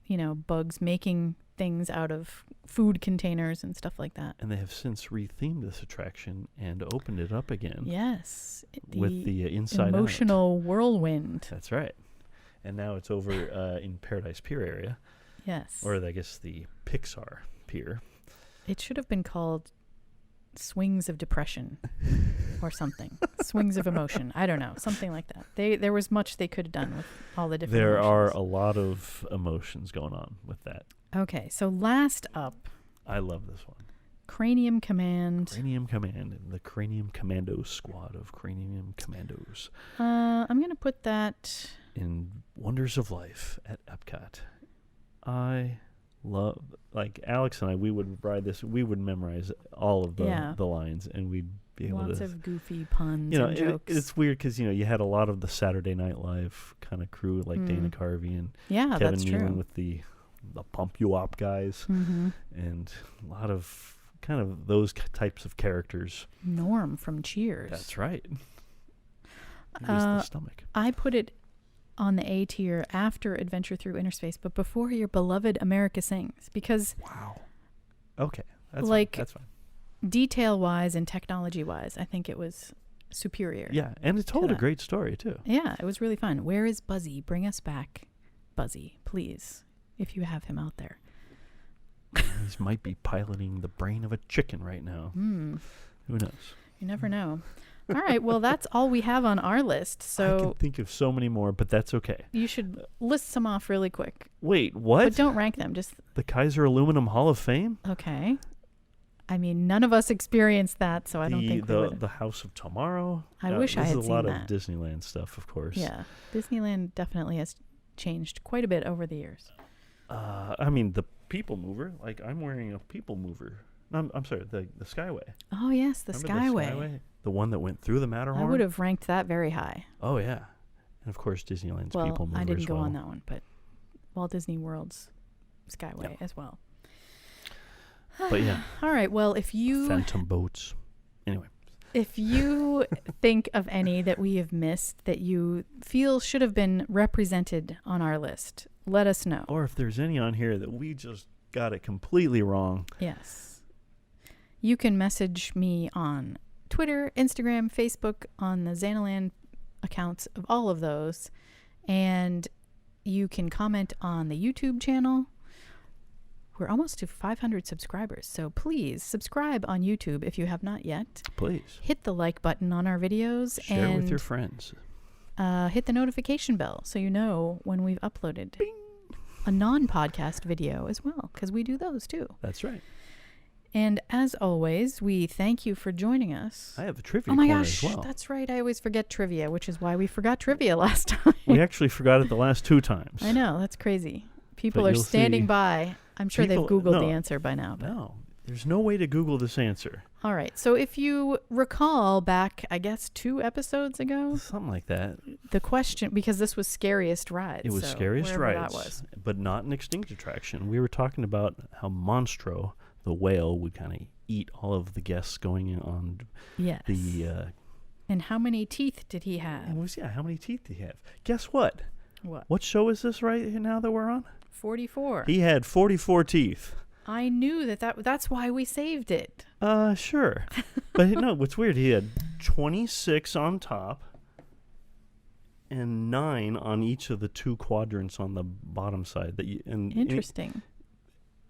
you know, Bugs making things out of food containers and stuff like that. And they have since rethemed this attraction and opened it up again. Yes. With the Inside emotional whirlwind. That's right. And now it's over in Paradise Pier area. Yes. Or I guess the Pixar Pier. It should have been called Swings of Depression or something. Swings of Emotion. I don't know. Something like that. There was much they could have done with all the different emotions. There are a lot of emotions going on with that. Okay. So last up. I love this one. Cranium Command. Cranium Command. And the Cranium Commando squad of Cranium Commandos. I'm going to put that... in Wonders of Life at Epcot. I love, like Alex and I, we would ride this, we would memorize all of the lines, and we'd be able lots to... of goofy puns and jokes. It's weird because, you know, you had a lot of the Saturday Night Live kind of crew, like Dana Carvey and Kevin Nealon with the Pump You Up guys, and a lot of kind of those types of characters. Norm from Cheers. That's right. The stomach. I put it on the A tier after Adventure Through Interspace, but before your beloved America Sings, because okay, that's like fine. That's fine. Detail-wise and technology-wise, I think it was superior. Yeah, and it told a great story too. Yeah, it was really fun. Where is Buzzy? Bring us back, Buzzy, please. if you have him out there. He might be piloting the brain of a chicken right now. Who knows? You never know. All right, well, that's all we have on our list. So I can think of so many more, but that's okay. You should list some off really quick. Wait, what? But don't rank them. Just the Kaiser Aluminum Hall of Fame? Okay. I mean, none of us experienced that, so I don't think the House of Tomorrow. I wish I had seen that. This is a lot of Disneyland stuff, of course. Yeah, Disneyland definitely has changed quite a bit over the years. I mean, the People Mover. Like, I'm wearing a People Mover. I'm sorry, the Skyway. Oh yes, the Skyway. The Skyway. The one that went through the Matterhorn. I would have ranked that very high. Oh yeah, and of course Disneyland's People Mover. I didn't go well. on that one, but Walt Disney World's Skyway as well. But yeah. All right. Well, if you Phantom boats. Anyway. If you think of any that we have missed that you feel should have been represented on our list, let us know. Or if there's any on here that we just got it completely wrong. Yes. You can message me on Twitter, Instagram, Facebook, on the Xanaland accounts of all of those. And you can comment on the YouTube channel. We're almost to 500 subscribers, so please subscribe on YouTube if you have not yet. Please. Hit the like button on our videos. Share and with your friends. Hit the notification bell so you know when we've uploaded a non-podcast video as well, because we do those too. That's right. And as always, we thank you for joining us. I have a trivia corner as well. That's right. I always forget trivia, which is why we forgot trivia last time. We actually forgot it the last 2 times. I know. That's crazy. People are standing by. I'm sure they've Googled the answer by now. But. No, there's no way to Google this answer. All right. So if you recall back, I guess, 2 episodes ago. Something like that. The question, because this was Scariest Rides. It was Scariest Rides, that was. but not an extinct attraction. We were talking about how Monstro, the whale, would kind of eat all of the guests going in on the... and how many teeth did he have? How many teeth did he have? Guess what? What? What show is this right now that we're on? 44. He had 44 teeth. I knew that's why we saved it. Sure. But no, what's weird, he had 26 on top and 9 on each of the 2 quadrants on the bottom side. Interesting.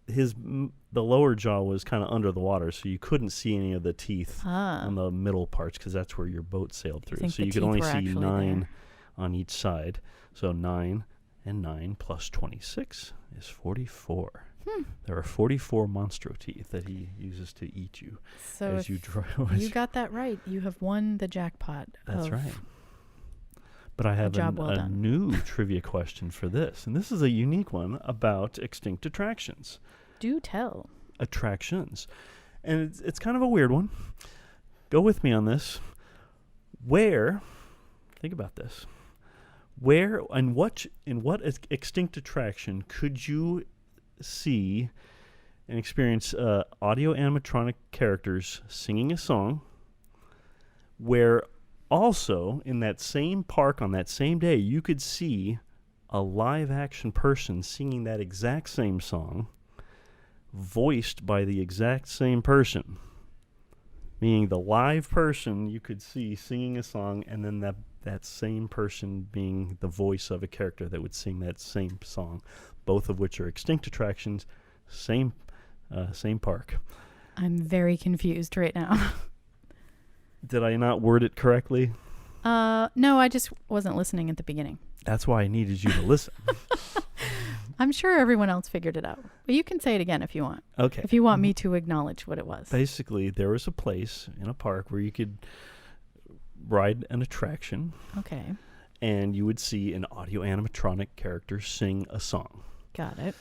The lower jaw was kind of under the water, so you couldn't see any of the teeth on the middle parts, because that's where your boat sailed through. So you could only see 9 on each side. So 9 and 9 plus 26 is 44. There are 44 monstro teeth that he uses to eat you. So as you you got that right. You have won the jackpot. That's right. But I have a new trivia question for this, and this is a unique one about extinct attractions. Do tell. Attractions. And it's kind of a weird one. Go with me on this. Think about this. Where and what extinct attraction could you see and experience audio animatronic characters singing a song, where also in that same park on that same day you could see a live action person singing that exact same song, voiced by the exact same person? Meaning the live person you could see singing a song, and then that same person being the voice of a character that would sing that same song, both of which are extinct attractions, same park. I'm very confused right now. Did I not word it correctly? No, I just wasn't listening at the beginning. That's why I needed you to listen. I'm sure everyone else figured it out. But you can say it again if you want. Okay. If you want me to acknowledge what it was. Basically, there was a place in a park where you could ride an attraction. Okay. And you would see an audio animatronic character sing a song. Got it.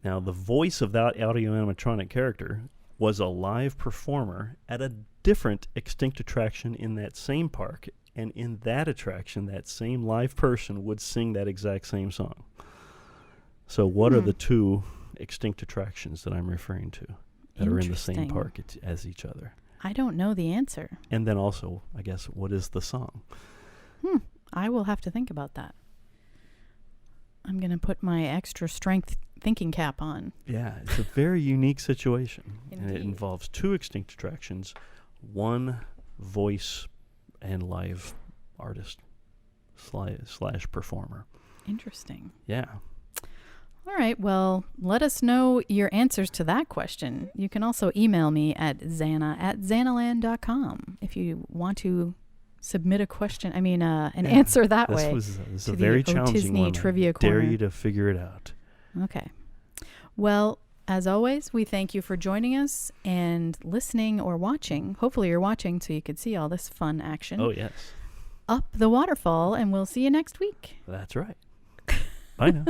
Now, the voice of that audio animatronic character was a live performer at a different extinct attraction in that same park. And in that attraction, that same live person would sing that exact same song. So what are the 2 extinct attractions that I'm referring to that are in the same park as each other? I don't know the answer. And then also, I guess, what is the song? I will have to think about that. I'm going to put my extra strength thinking cap on. Yeah, it's a very unique situation. Indeed. And it involves 2 extinct attractions, 1 voice and live artist / performer. Interesting. Yeah. All right. Well, let us know your answers to that question. You can also email me at zanna@zannaland.com if you want to submit a question. An answer that way. This is a very challenging one. Trivia I Corner. dare you to figure it out. Okay. Well, as always, we thank you for joining us and listening or watching. Hopefully you're watching so you could see all this fun action. Oh, yes. Up the waterfall, and we'll see you next week. That's right. Bye now.